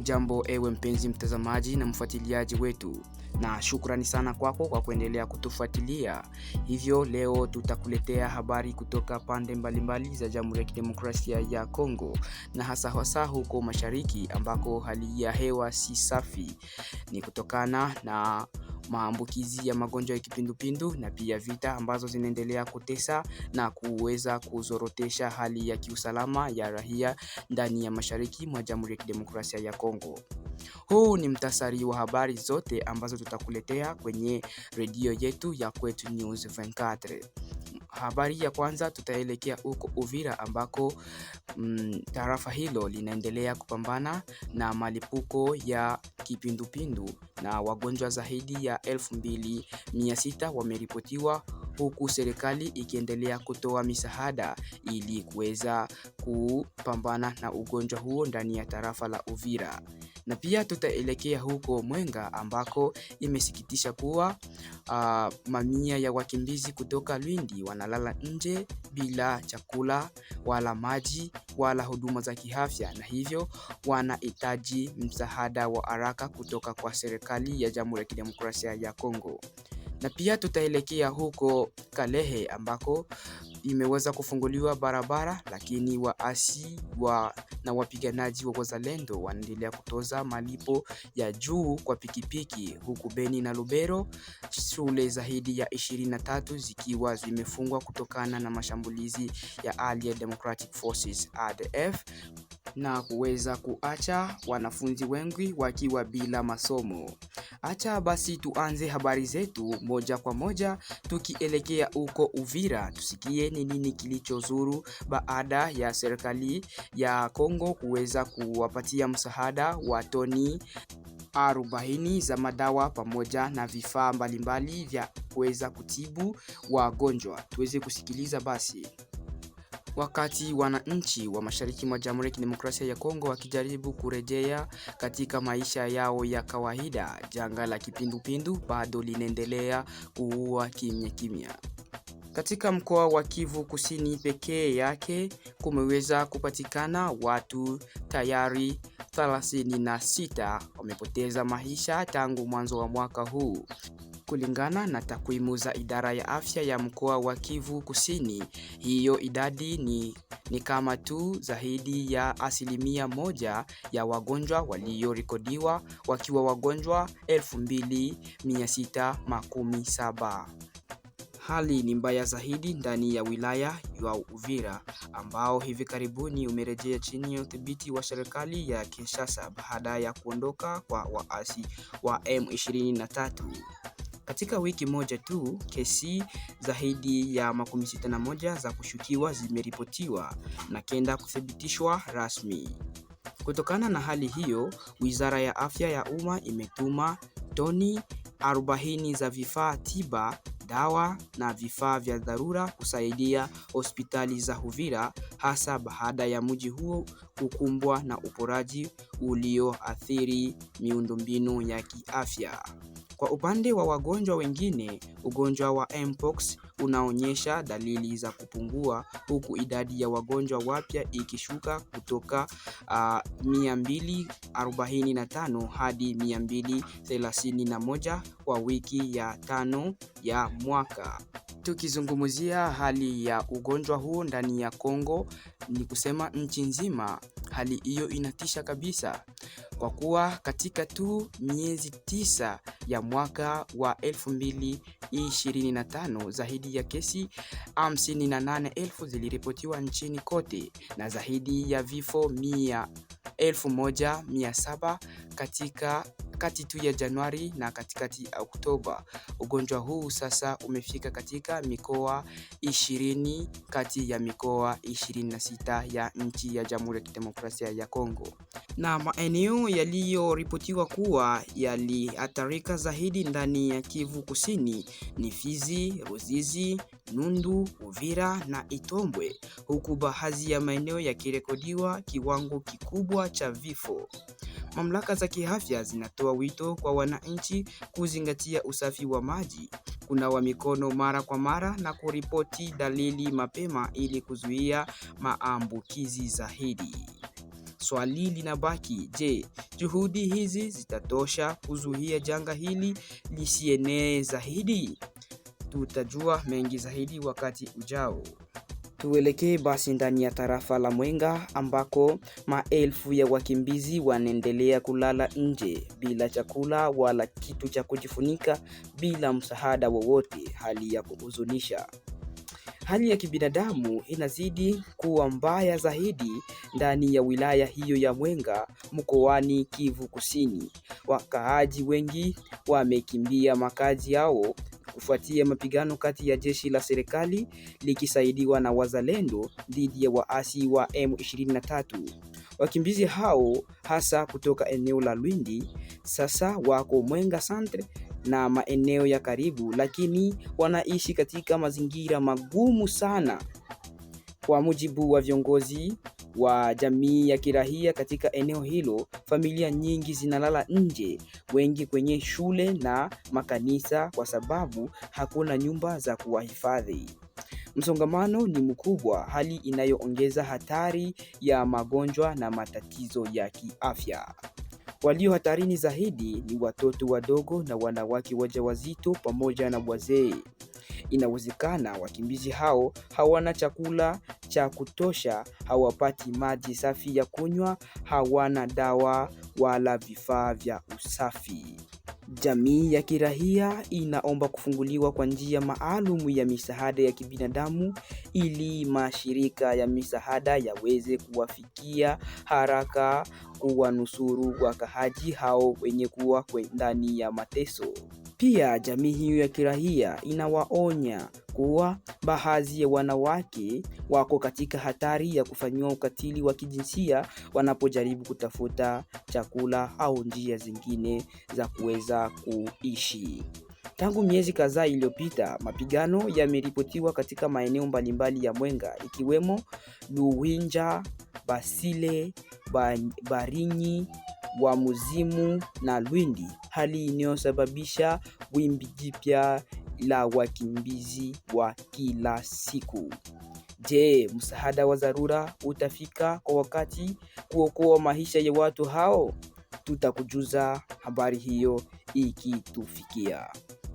Jambo ewe mpenzi mtazamaji na mfuatiliaji wetu, na shukrani sana kwako kwa kuendelea kutufuatilia. Hivyo leo tutakuletea habari kutoka pande mbalimbali za Jamhuri ya Kidemokrasia ya Kongo, na hasa huko mashariki ambako hali ya hewa si safi. Ni kutokana na maambukizi ya magonjwa ya kipindupindu na pia vita ambazo zinaendelea kutesa na kuweza kuzorotesha hali ya kiusalama ya raia ndani ya mashariki mwa Jamhuri ya Kidemokrasia ya Kongo. Huu ni mtasari wa habari zote ambazo tutakuletea kwenye redio yetu ya Kwetu News 24. Habari ya kwanza tutaelekea huko Uvira ambako tarafa hilo linaendelea kupambana na malipuko ya kipindupindu na wagonjwa zaidi ya 2600 wameripotiwa, huku serikali ikiendelea kutoa misaada ili kuweza kupambana na ugonjwa huo ndani ya tarafa la Uvira. Na pia tutaelekea huko Mwenga ambako imesikitisha kuwa mamia ya wakimbizi kutoka Lwindi wanalala nje bila chakula wala maji wala huduma za kiafya, na hivyo wanahitaji msaada wa haraka kutoka kwa serikali ya Jamhuri ya Kidemokrasia ya Kongo. Na pia tutaelekea huko Kalehe ambako imeweza kufunguliwa barabara, lakini waasi na wapiganaji wa wazalendo wanaendelea kutoza malipo ya juu kwa pikipiki, huku Beni na Lubero shule zaidi ya 23 zikiwa zimefungwa kutokana na mashambulizi ya Allied Democratic Forces ADF na kuweza kuacha wanafunzi wengi wakiwa bila masomo. Acha basi tuanze habari zetu moja kwa moja tukielekea huko Uvira, tusikie ni nini kilichozuru baada ya serikali ya Kongo kuweza kuwapatia msaada wa toni 40 za madawa pamoja na vifaa mbalimbali vya kuweza kutibu wagonjwa. Tuweze kusikiliza basi. Wakati wananchi wa mashariki mwa Jamhuri ya Kidemokrasia ya Kongo wakijaribu kurejea katika maisha yao ya kawaida, janga la kipindupindu bado linaendelea kuua kimya. Katika mkoa wa Kivu Kusini pekee yake kumeweza kupatikana watu tayari 36 wamepoteza maisha tangu mwanzo wa mwaka huu. Kulingana na takwimu za idara ya afya ya mkoa wa Kivu Kusini, hiyo idadi ni kama tu zaidi ya 1% ya wagonjwa waliorekodiwa wakiwa wagonjwa 2617. Hali ni mbaya zaidi ndani ya wilaya ya Uvira ambao hivi karibuni umerejea chini ya udhibiti wa serikali ya Kinshasa baada ya kuondoka kwa waasi wa M23. Katika wiki moja tu, kesi zaidi ya 61 za kushukiwa zimeripotiwa na 9 kuthibitishwa rasmi. Kutokana na hali hiyo, Wizara ya Afya ya Umma imetuma toni 40 za vifaa tiba, dawa na vifaa vya dharura kusaidia hospitali za Uvira, hasa baada ya mji huo kukumbwa na uporaji ulioathiri miundombinu ya kiafya. Kwa upande wa wagonjwa wengine, ugonjwa wa Mpox unaonyesha dalili za kupungua, huku idadi ya wagonjwa wapya ikishuka kutoka 245 hadi 231 kwa wiki ya 5 ya mwaka. Tukizungumzia hali ya ugonjwa huu ndani ya Kongo, ni kusema nchi nzima hali hiyo inatisha kabisa, kwa kuwa katika tu miezi 9 ya mwaka wa 2025 zaidi ya kesi 58,000 ziliripotiwa nchini kote na zaidi ya vifo 1700 kati tu ya Januari na katikati Oktoba. Ugonjwa huu sasa umefika katika mikoa 20 kati ya mikoa 26 ya nchi ya Jamhuri ya Kidemokrasia ya Kongo. Na maeneo yaliyoripotiwa kuwa yaliathirika zaidi ndani ya Kivu Kusini ni Fizi, Ruzizi, Nundu, Uvira na Itombwe, huku baadhi ya maeneo yakirekodiwa kiwango kikubwa cha vifo. Mamlaka za kiafya zinatoa wito kwa wananchi kuzingatia usafi wa maji, kunawa mikono mara kwa mara na kuripoti dalili mapema ili kuzuia maambukizi zaidi. swali linabaki, je, juhudi hizi zitatosha kuzuia janga hili lisienee zaidi? Tutajua mengi zaidi wakati ujao. Tuelekee basi ndani ya tarafa la Mwenga ambako maelfu ya wakimbizi wanaendelea kulala nje bila chakula wala kitu cha kujifunika, bila msaada wowote, hali ya kuhuzunisha. Hali ya kibinadamu inazidi kuwa mbaya zaidi ndani ya wilaya hiyo ya Mwenga mkoani Kivu Kusini. Wakaaji wengi wamekimbia makazi yao kufuatia mapigano kati ya jeshi la serikali likisaidiwa na wazalendo dhidi ya waasi wa M23. Wakimbizi hao hasa kutoka eneo la Lwindi sasa wako Mwenga Centre na maeneo ya karibu, lakini wanaishi katika mazingira magumu sana. Kwa mujibu wa viongozi wa jamii ya kirahia katika eneo hilo, familia nyingi zinalala nje, wengi kwenye shule na makanisa kwa sababu hakuna nyumba za kuwahifadhi. Msongamano ni mkubwa, hali inayoongeza hatari ya magonjwa na matatizo ya kiafya. Walio hatarini zaidi ni watoto wadogo na wanawake wajawazito pamoja na wazee. Inawezekana wakimbizi hao hawana chakula cha kutosha, hawapati maji safi ya kunywa, hawana dawa wala vifaa vya usafi. Jamii ya kirahia inaomba kufunguliwa kwa njia maalum ya misaada ya kibinadamu ili mashirika ya misaada yaweze kuwafikia haraka kuwanusuru wakaaji hao wenye kuwa ndani ya mateso. Pia jamii hiyo ya kirahia inawaonya kuwa baadhi ya wanawake wako katika hatari ya kufanyiwa ukatili wa kijinsia wanapojaribu kutafuta chakula au njia zingine za kuweza kuishi. Tangu miezi kadhaa iliyopita, mapigano yameripotiwa katika maeneo mbalimbali ya Mwenga ikiwemo Luwinja, Basile, Barinyi, Wamuzimu na Lwindi, hali inayosababisha wimbi jipya la wakimbizi wa kila siku. Je, msaada wa dharura utafika kwa wakati kuokoa maisha ya watu hao? Tutakujuza habari hiyo ikitufikia.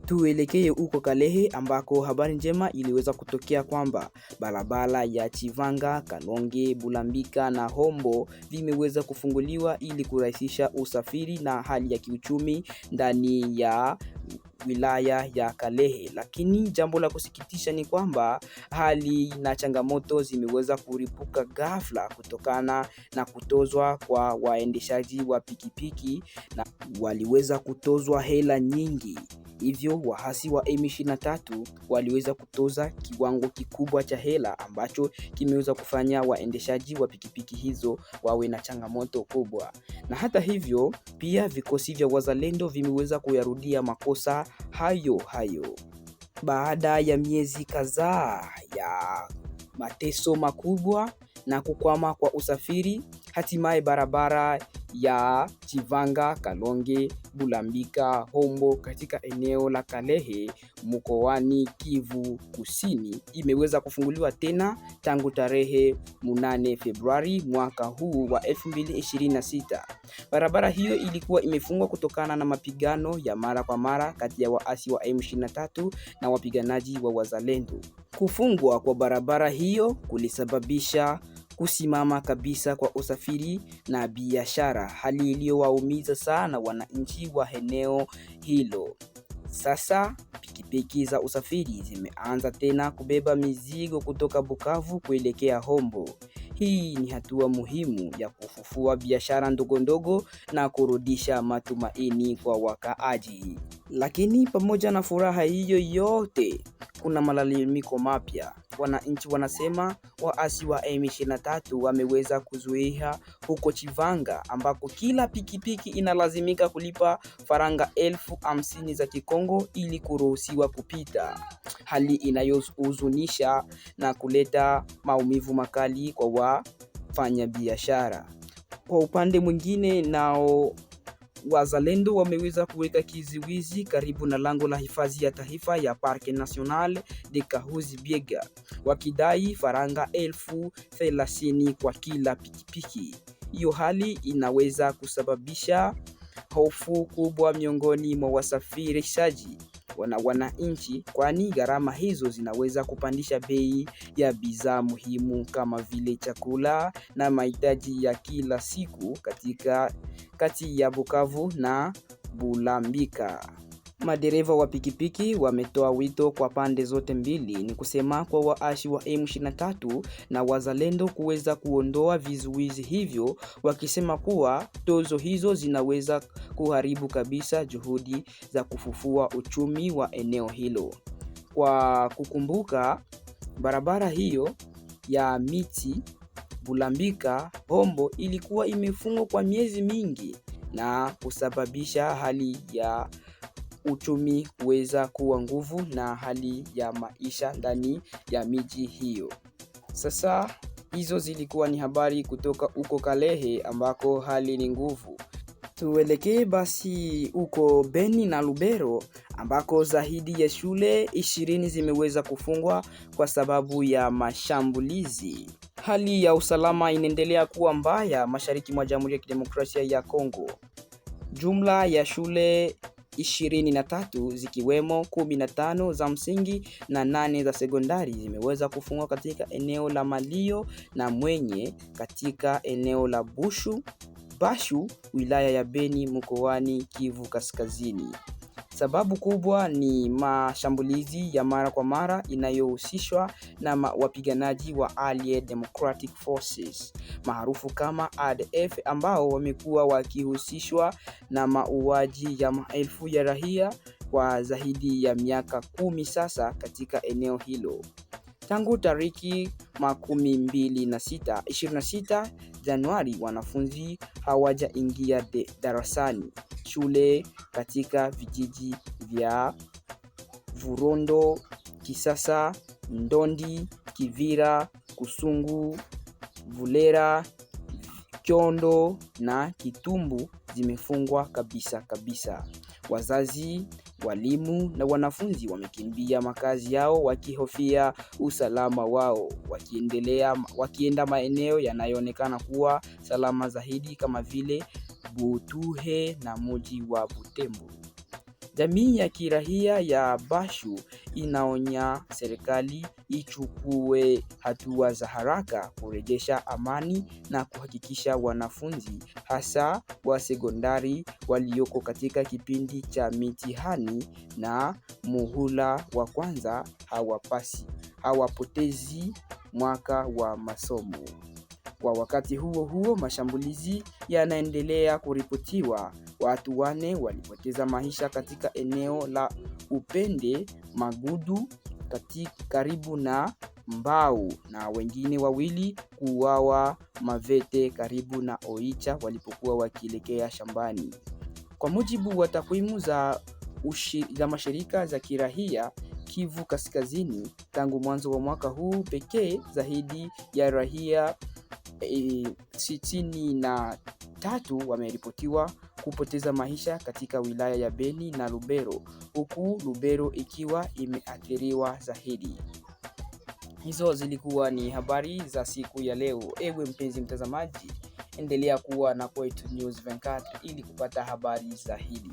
Tuelekee huko Kalehe ambako habari njema iliweza kutokea kwamba barabara ya Chivanga, Kalonge, Bulambika na Hombo vimeweza kufunguliwa ili kurahisisha usafiri na hali ya kiuchumi ndani ya wilaya ya Kalehe. Lakini jambo la kusikitisha ni kwamba hali na changamoto zimeweza kuripuka ghafla kutokana na kutozwa kwa waendeshaji wa pikipiki, na waliweza kutozwa hela nyingi. Hivyo waasi wa M23 waliweza kutoza kiwango kikubwa cha hela ambacho kimeweza kufanya waendeshaji wa pikipiki hizo wawe na changamoto kubwa. Na hata hivyo pia vikosi vya wazalendo vimeweza kuyarudia makosa hayo. Baada ya miezi kadhaa ya mateso makubwa na kukwama kwa usafiri, hatimaye barabara ya Chivanga, Kalonge, Bulambika, Hombo katika eneo la Kalehe mkoani Kivu Kusini imeweza kufunguliwa tena tangu tarehe 8 Februari mwaka huu wa 2026. Barabara hiyo ilikuwa imefungwa kutokana na mapigano ya mara kwa mara kati ya waasi wa M23 na wapiganaji wa wazalendo. Kufungwa kwa barabara hiyo kulisababisha kusimama kabisa kwa usafiri na biashara, hali iliyowaumiza sana wananchi wa eneo hilo. Sasa pikipiki za usafiri zimeanza tena kubeba mizigo kutoka Bukavu kuelekea Hombo. Hii ni hatua muhimu ya kufufua biashara ndogo na kurudisha matumaini kwa wakaaji. Lakini pamoja na furaha hiyo yote, kuna malalamiko mapya. Wananchi wanasema waasi wa M23 wameweza kuzuia huko Chivanga ambako kila pikipiki inalazimika kulipa faranga 50,000 za Kikongo ili kuruhusiwa kupita. Hali inayohuzunisha na kuleta maumivu makali kwa wafanya biashara. Kwa upande mwingine nao wazalendo wameweza kuweka kizuizi karibu na lango la hifadhi ya taifa ya Parc National de Kahuzi-Biega wakidai faranga 30,000 kwa kila pikipiki. Hiyo hali inaweza kusababisha hofu kubwa miongoni mwa wasafirishaji na wananchi, kwani gharama hizo zinaweza kupandisha bei ya bidhaa muhimu kama vile chakula na mahitaji ya kila siku kati ya Bukavu na Bulambika. Madereva wa pikipiki wametoa wito kwa pande zote mbili, ni kusema kwa waashi wa M23 na wazalendo kuweza kuondoa vizuizi hivyo, wakisema kuwa tozo hizo zinaweza kuharibu kabisa juhudi za kufufua uchumi wa eneo hilo. Kwa kukumbuka, barabara hiyo ya miti Bulambika Hombo ilikuwa imefungwa kwa miezi mingi na kusababisha hali ya uchumi kuweza kuwa nguvu na hali ya maisha ndani ya miji hiyo. Sasa hizo zilikuwa ni habari kutoka huko Kalehe ambako hali ni nguvu. Tuelekee basi huko Beni na Lubero ambako zaidi ya shule 20 zimeweza kufungwa kwa sababu ya mashambulizi. Hali ya usalama inaendelea kuwa mbaya mashariki mwa Jamhuri ya Kidemokrasia ya Kongo. Jumla ya shule 23 zikiwemo 15 za msingi na 8 za sekondari zimeweza kufungwa katika eneo la Malio na Mwenye katika eneo la Bashu wilaya ya Beni mkoani Kivu Kaskazini. Sababu kubwa ni mashambulizi ya mara kwa mara inayohusishwa na wapiganaji wa Allied Democratic Forces maarufu kama ADF, ambao wamekuwa wakihusishwa na mauaji ya maelfu ya raia kwa zaidi ya miaka 10 sasa katika eneo hilo. Tangu tariki 26 Januari wanafunzi hawajaingia darasani. Shule katika vijiji vya Vurondo, Kisasa, Ndondi, Kivira, Kusungu, Vulera, Kyondo na Kitumbu zimefungwa kabisa. Wazazi, walimu na wanafunzi wamekimbia makazi yao wakihofia usalama wao, wakienda maeneo yanayoonekana kuwa salama zaidi kama vile Butuhe na mji wa Butembo. Jamii ya kirahia ya Bashu inaonya serikali ichukue hatua za haraka kurejesha amani na kuhakikisha wanafunzi hasa wa sekondari walioko katika kipindi cha mitihani na muhula wa kwanza hawapotezi mwaka wa masomo. Kwa wakati huo mashambulizi yanaendelea kuripotiwa. Watu 4 walipoteza maisha katika eneo la Upende Magudu karibu na Mbau na wengine 2 kuuawa Mavete karibu na Oicha walipokuwa wakielekea shambani. Kwa mujibu wa takwimu za mashirika za kirahia Kivu Kaskazini, tangu mwanzo wa mwaka huu pekee zaidi ya raia 63 wameripotiwa kupoteza maisha katika wilaya ya Beni na Lubero, huku Lubero ikiwa imeathiriwa zaidi. Hizo zilikuwa ni habari za siku ya leo. Ewe mpenzi mtazamaji, endelea kuwa na Kwetu News 24 ili kupata habari zaidi.